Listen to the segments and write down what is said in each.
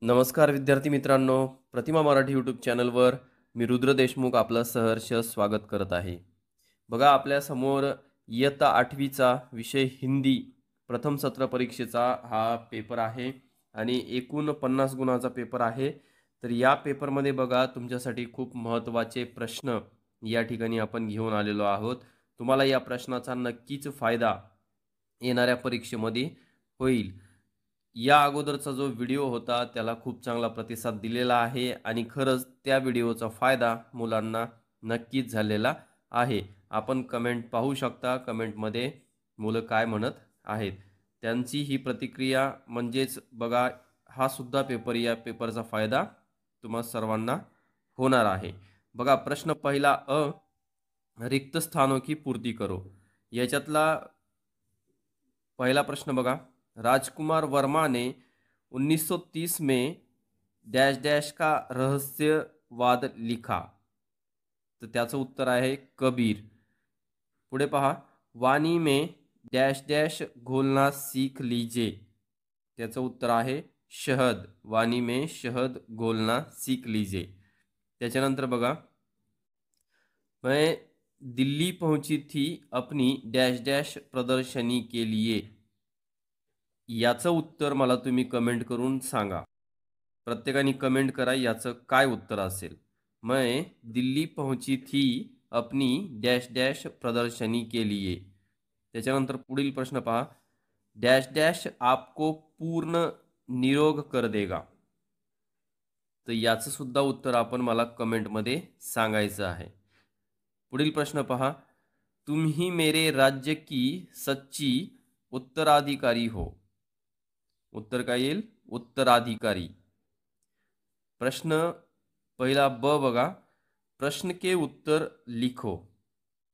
नमस्कार विद्यार्थी मित्रांनो, प्रतिमा मराठी यूट्यूब चॅनलवर मी रुद्र देशमुख आपलं सहर्ष स्वागत करत आहे. बघा आपल्यासमोर इयत्ता 8वीचा विषय हिंदी प्रथम सत्र परीक्षेचा हा पेपर आहे आणि एकूण 50 गुणाचा पेपर आहे. तर या पेपरमध्ये बघा तुमच्यासाठी खूप महत्त्वाचे प्रश्न या ठिकाणी आपण घेऊन आलेलो आहोत. तुम्हाला या प्रश्नाचा नक्कीच फायदा येणाऱ्या परीक्षेमध्ये होईल. या अगोदरचा जो व्हिडिओ होता त्याला खूप चांगला प्रतिसाद दिलेला आहे आणि खरंच त्या व्हिडिओचा फायदा मुलांना नक्कीच झालेला आहे. आपण कमेंट पाहू शकता. कमेंटमध्ये मुलं काय म्हणत आहेत त्यांची ही प्रतिक्रिया म्हणजेच बघा हा सुद्धा पेपर या पेपरचा फायदा तुम्हा सर्वांना होणार आहे. बघा प्रश्न पहिला रिक्त स्थानों की पूर्ति करो. याच्यातला पहला प्रश्न बघा राजकुमार वर्मा ने 1930 में डैश डैश का रहस्यवाद लिखा. तर त्याचं उत्तर आहे कबीर. पुढे पहा वाणी में डैश डैश घोलना सीख लीजिए. त्याचं उत्तर आहे शहद. वाणी में शहद घोलना सीख लीजिए. त्याच्यानंतर बघा मैं दिल्ली पहुंची थी अपनी डैश डैश प्रदर्शनी के लिए. याचं उत्तर मला तुम्ही कमेंट करून सांगा. प्रत्येकाने कमेंट करा याचं काय उत्तर असेल. मैं दिल्ली पहुंची थी अपनी डैश डैश प्रदर्शनी के लिए. त्याच्यानंतर पुढील प्रश्न पहा डैश डैश आपको पूर्ण निरोग कर देगा. तर याचं सुद्धा उत्तर आपण मला कमेंटमध्ये सांगायचं आहे. पुढील प्रश्न पहा तुम ही मेरे राज्य की सच्ची उत्तराधिकारी हो. उत्तर काय येईल उत्तराधिकारी. प्रश्न पहिला ब बघा प्रश्न के उत्तर लिखो.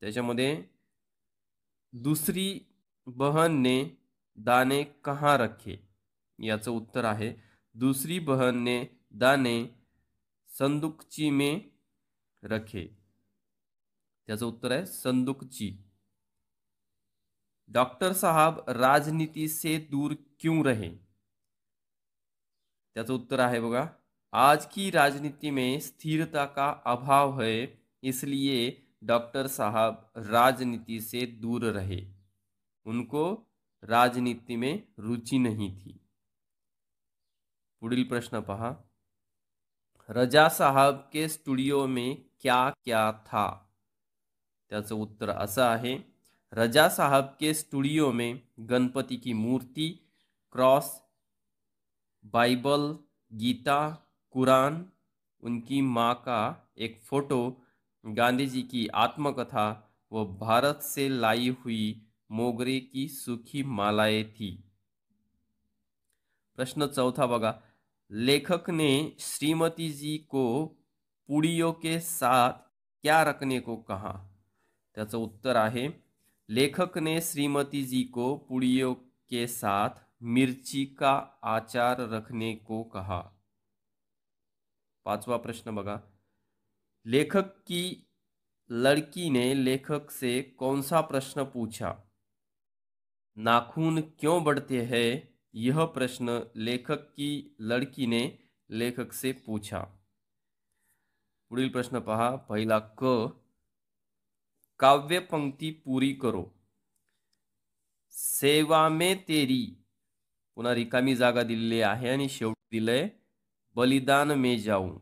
त्याच्यामध्ये दूसरी बहन ने दाने कहाँ रखे. याचं उत्तर आहे दूसरी बहन ने दाने संदूकची में रखे. त्याचं उत्तर आहे संदूकची. डॉक्टर साहब राजनीति से दूर क्यों रहे. त्याचं उत्तर आहे बघा आज की राजनीति में स्थिरता का अभाव है इसलिए डॉक्टर साहब राजनीति से दूर रहे. उनको राजनीति में रुचि नहीं थी. पुढील प्रश्न पहा रजा साहब के स्टुडियो में क्या क्या था. त्याचं उत्तर असं आहे रजा साहब के स्टूडियो में गणपति की मूर्ति क्रॉस बाइबल गीता कुरान उनकी माँ का एक फोटो गांधी जी की आत्मकथा व भारत से लाई हुई मोगरे की सूखी मालाएं थी. प्रश्न चौथा बघा लेखक ने श्रीमती जी को पुड़ियों के साथ क्या रखने को कहा. त्याचं उत्तर आहे लेखक ने श्रीमती जी को पुड़ियों के साथ मिर्ची का आचार रखने को कहा. पांचवा प्रश्न बघा लेखक की लड़की ने लेखक से कौन सा प्रश्न पूछा. नाखून क्यों बढ़ते हैं यह प्रश्न लेखक की लड़की ने लेखक से पूछा. पुढील प्रश्न पहा पहिला क काव्य पंक्ति पूरी करो. सेवा में तेरी पुन्हा रिकामी जागा दिलेली आहे आणि शेवटी दिलंय बलिदान में जाऊं.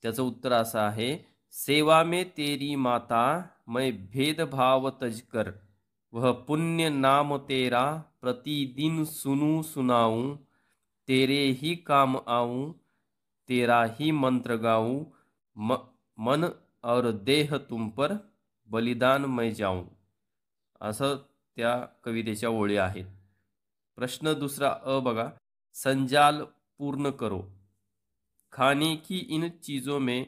त्याचं उत्तर असं आहे सेवा में तेरी माता मैं भेदभाव तजकर वह पुण्य नाम तेरा प्रतिदिन सुनूं सुनाऊं तेरे ही काम आऊं तेरा ही मंत्र गाऊं मन और देह तुम पर बलिदान मैं जाऊं. असं त्या कवितेच्या ओळी आहेत. प्रश्न दुसरा अ बघा संजाल पूर्ण करो. खाने की इन चीज़ों में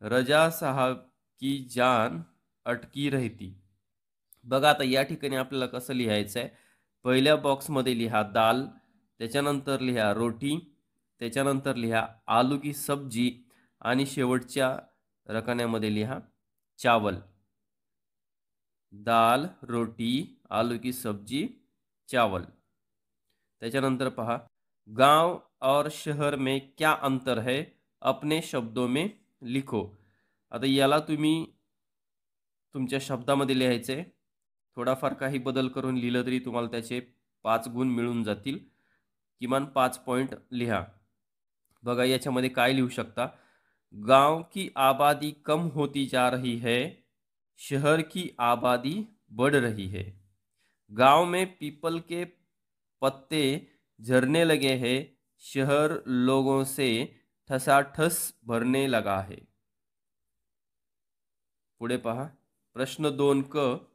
रजा साहब की जान अटकी रहती. बघा आता या ठिकाणी आपल्याला कसं लिहायचं आहे पहिल्या बॉक्समध्ये लिहा दाल त्याच्यानंतर लिहा रोटी त्याच्यानंतर लिहा आलू की सब्जी आणि शेवटच्या रकान्यामध्ये लिहा चावल. दाल रोटी आलू की सब्जी चावल. त्याच्यानंतर पहा गांव और शहर में क्या अंतर है अपने शब्दों में लिखो. आता याला तुम्ही तुमच्या शब्दामध्ये लिहायचे. थोडाफार काही बदल करून लिहिलं तरी तुम्हाला त्याचे 5 गुण मिळून जातील. किमान 5 पॉइंट लिहा. बघा याच्यामध्ये काय लिहू शकता. गांव की आबादी कम होती जा रही है, शहर की आबादी बढ़ रही है. गांव में पीपल के पत्ते झरने लगे हैं, शहर लोगों से ठसाठस भरने लगा है. पुढे पहा. प्रश्न 2 क.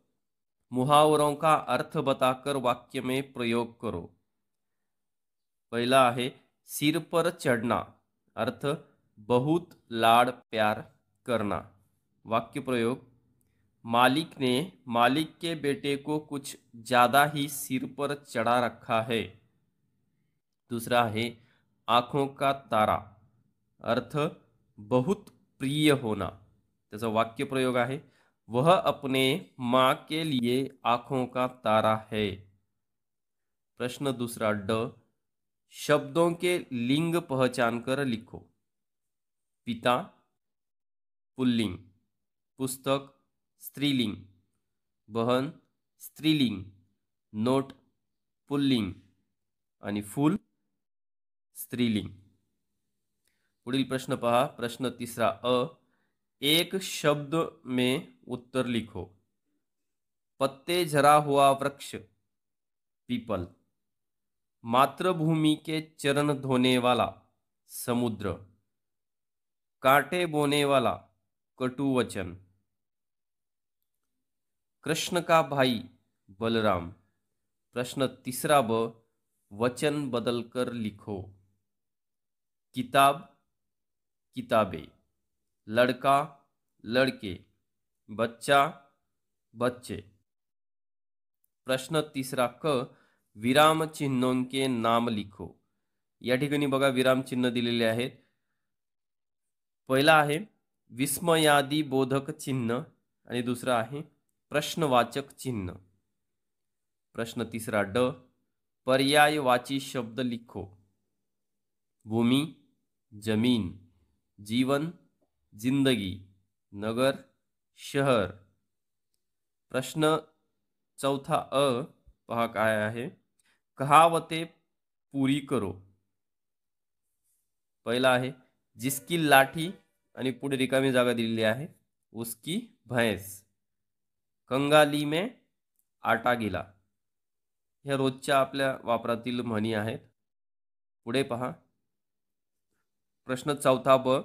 मुहावरों का अर्थ बताकर वाक्य में प्रयोग करो. पहला है सिर पर चढ़ना. अर्थ बहुत लाड प्यार करना. वाक्य प्रयोग. मालिक ने मालिक के बेटे को कुछ ज्यादा ही सिर पर चढ़ा रखा है. दूसरा है आंखों का तारा. अर्थ बहुत प्रिय होना. त्याचा वाक्य प्रयोग आहे वह अपने माँ के लिए आंखों का तारा है. प्रश्न दूसरा ड. शब्दों के लिंग पहचान कर लिखो. पिता पुल्लिंग, पुस्तक स्त्रीलिंग, बहन स्त्रीलिंग, नोट पुल्लिंग आणि फूल स्त्रीलिंग. पुढील प्रश्न पहा. प्रश्न तीसरा अ. एक शब्द में उत्तर लिखो. पत्ते झरा हुआ वृक्ष पीपल. मातृभूमि के चरण धोने वाला समुद्र. कांटे बोने वाला कटु वचन. कृष्ण का भाई बलराम. प्रश्न तीसरा ब. वचन बदलकर लिखो. किताब किताबें, लड़का लड़के, बच्चा बच्चे. प्रश्न तीसरा क. विराम चिन्हों के नाम लिखो. या ठिकाणी बघा विराम चिन्ह दिलेले आहेत. पहिला आहे विस्मयादी बोधक चिन्ह आणि दुसरा आहे प्रश्नवाचक चिन्ह. प्रश्न तीसरा ड. पर्यायवाची शब्द लिखो. भूमि जमीन, जीवन जिंदगी, नगर शहर. प्रश्न चौथा अ. पहा काय आहे. कहावते पूरी करो. पहिला आहे जिसकी लाठी आणि पुढे रिकामी जागा दिलेली आहे उसकी भैंस. कंगाली में आटा गिला. ह्या रोजच्या आपल्या वापरातील म्हणी आहेत. पुढे पहा. प्रश्न चौथा ब.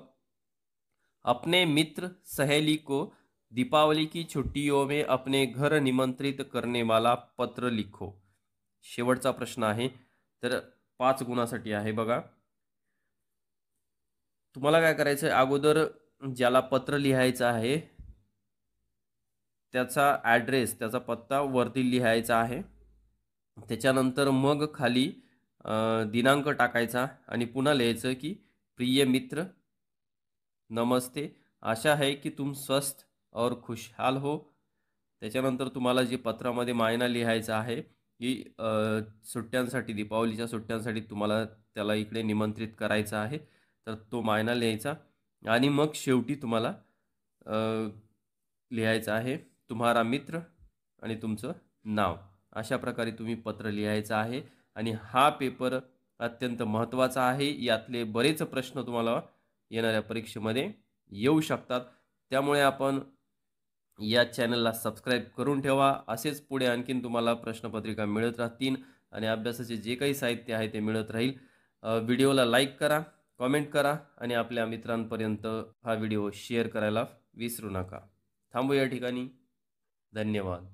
अपने मित्र सहेली को दीपावली की छुट्टियों में अपने घर निमंत्रित करने वाला पत्र लिखो. शेवटचा प्रश्न आहे तर 5 गुणासाठी आहे. बघा तुम्हाला काय करायचं आहे. अगोदर ज्याला पत्र लिहायचं आहे त्याचा ॲड्रेस त्याचा पत्ता वरती लिहायचा आहे. त्याच्यानंतर मग खाली दिनांक टाकायचा आणि पुन्हा लिहायचं की प्रिय मित्र नमस्ते, आशा है कि तुम स्वस्थ और खुशहाल हो. त्याच्यानंतर तुम्हाला जे पत्रामध्ये मायना लिहायचं आहे की सुट्ट्यांसाठी दीपावलीच्या सुट्ट्यांसाठी तुम्हाला त्याला इकडे निमंत्रित करायचं आहे तर तो मायना लिहायचा आणि मग शेवटी तुम्हाला लिहायचं आहे तुम्हारा मित्र आणि तुमचं नाव. अशा प्रकारे तुम्ही पत्र लिहायचं आहे आणि हा पेपर अत्यंत महत्त्वाचा आहे. यातले बरेच प्रश्न तुम्हाला येणाऱ्या परीक्षेमध्ये येऊ शकतात. त्यामुळे आपण या चॅनलला सबस्क्राईब करून ठेवा. असेच पुढे आणखीन तुम्हाला प्रश्नपत्रिका मिळत राहतील आणि अभ्यासाचे जे काही साहित्य आहे ते मिळत राहील. व्हिडिओला लाईक करा, कमेंट करा आणि आपल्या मित्रांपर्यंत हा व्हिडिओ शेअर करायला विसरू नका. थांबू या ठिकाणी. धन्यवाद.